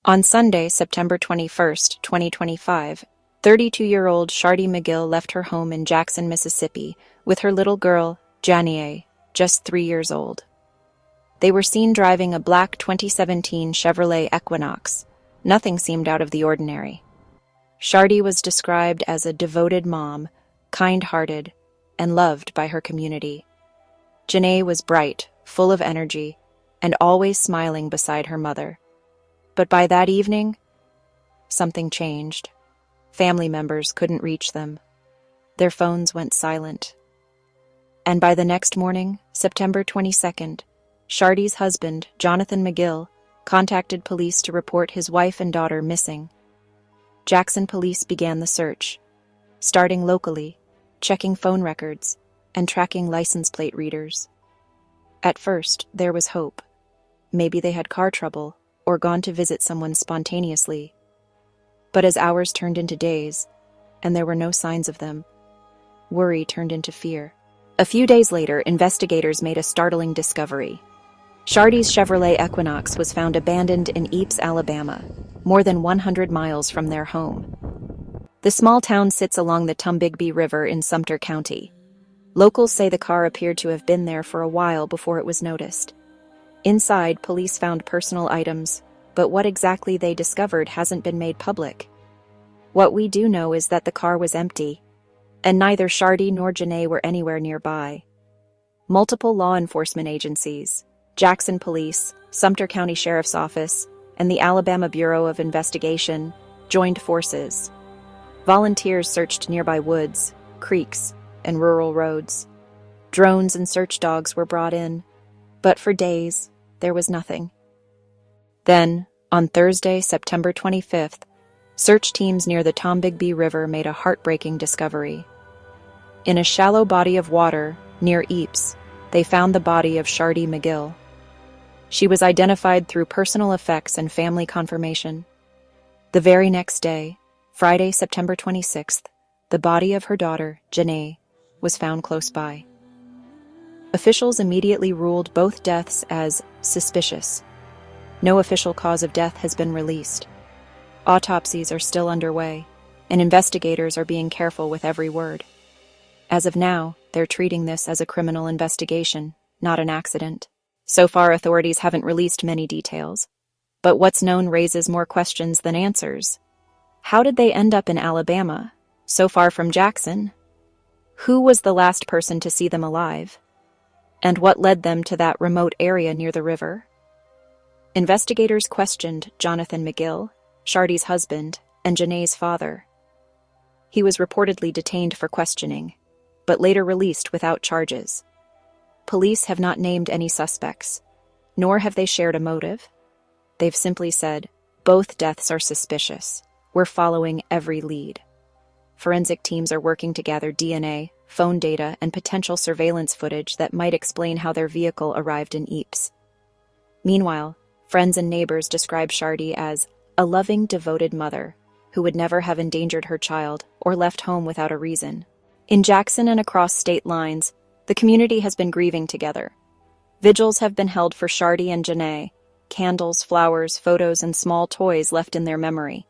On Sunday, September 21st, 2025, 32-year-old Shardee McGill left her home in Jackson, Mississippi, with her little girl, Janae, just 3 years old. They were seen driving a black 2017 Chevrolet Equinox. Nothing seemed out of the ordinary. Shardee was described as a devoted mom, kind-hearted, and loved by her community. Janae was bright, full of energy, and always smiling beside her mother. But by that evening, something changed. Family members couldn't reach them. Their phones went silent. And by the next morning, September 22nd, Shardee's husband, Jonathan McGill, contacted police to report his wife and daughter missing. Jackson police began the search, starting locally, checking phone records, and tracking license plate readers. At first, there was hope. Maybe they had car trouble or gone to visit someone spontaneously. But as hours turned into days, and there were no signs of them, worry turned into fear. A few days later, investigators made a startling discovery. Shardee's Chevrolet Equinox was found abandoned in Epes, Alabama, more than 100 miles from their home. The small town sits along the Tombigbee River in Sumter County. Locals say the car appeared to have been there for a while before it was noticed. Inside, police found personal items, but what exactly they discovered hasn't been made public. What we do know is that the car was empty, and neither Shardee nor Janae were anywhere nearby. Multiple law enforcement agencies, Jackson Police, Sumter County Sheriff's Office, and the Alabama Bureau of Investigation joined forces. Volunteers searched nearby woods, creeks, and rural roads. Drones and search dogs were brought in, but for days, there was nothing. Then, on Thursday, September 25th, search teams near the Tombigbee River made a heartbreaking discovery. In a shallow body of water near Epes, they found the body of Shardee McGill. She was identified through personal effects and family confirmation. The very next day, Friday, September 26th, the body of her daughter, Janae, was found close by. Officials immediately ruled both deaths as suspicious. No official cause of death has been released. Autopsies are still underway, and investigators are being careful with every word. As of now, they're treating this as a criminal investigation, not an accident. So far, authorities haven't released many details, but what's known raises more questions than answers. How did they end up in Alabama, so far from Jackson? Who was the last person to see them alive? And what led them to that remote area near the river? Investigators questioned Jonathan McGill, Shardee's husband, and Janae's father. He was reportedly detained for questioning, but later released without charges. Police have not named any suspects, nor have they shared a motive. They've simply said, both deaths are suspicious. We're following every lead. Forensic teams are working to gather DNA, phone data, and potential surveillance footage that might explain how their vehicle arrived in Epes. Meanwhile, friends and neighbors describe Shardee as a loving, devoted mother who would never have endangered her child or left home without a reason. In Jackson and across state lines, the community has been grieving together. Vigils have been held for Shardee and Janae, candles, flowers, photos, and small toys left in their memory.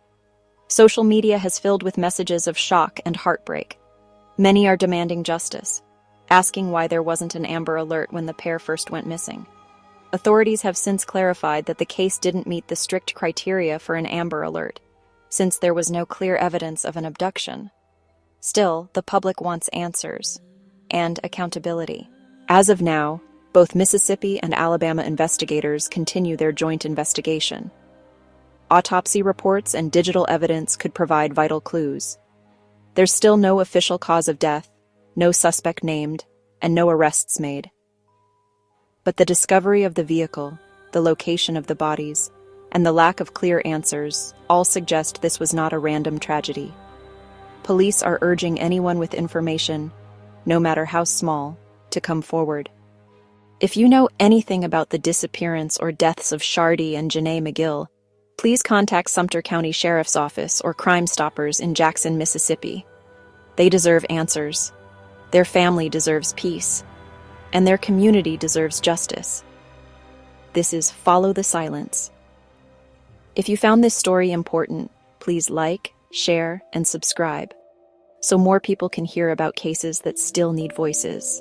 Social media has filled with messages of shock and heartbreak. Many are demanding justice, asking why there wasn't an Amber Alert when the pair first went missing. Authorities have since clarified that the case didn't meet the strict criteria for an Amber Alert, since there was no clear evidence of an abduction. Still, the public wants answers and accountability. As of now, both Mississippi and Alabama investigators continue their joint investigation. Autopsy reports and digital evidence could provide vital clues. There's still no official cause of death, no suspect named, and no arrests made. But the discovery of the vehicle, the location of the bodies, and the lack of clear answers all suggest this was not a random tragedy. Police are urging anyone with information, no matter how small, to come forward. If you know anything about the disappearance or deaths of Shardee and Janae McGill, please contact Sumter County Sheriff's Office or Crime Stoppers in Jackson, Mississippi. They deserve answers. Their family deserves peace. And their community deserves justice. This is Follow the Silence. If you found this story important, please like, share, and subscribe so more people can hear about cases that still need voices.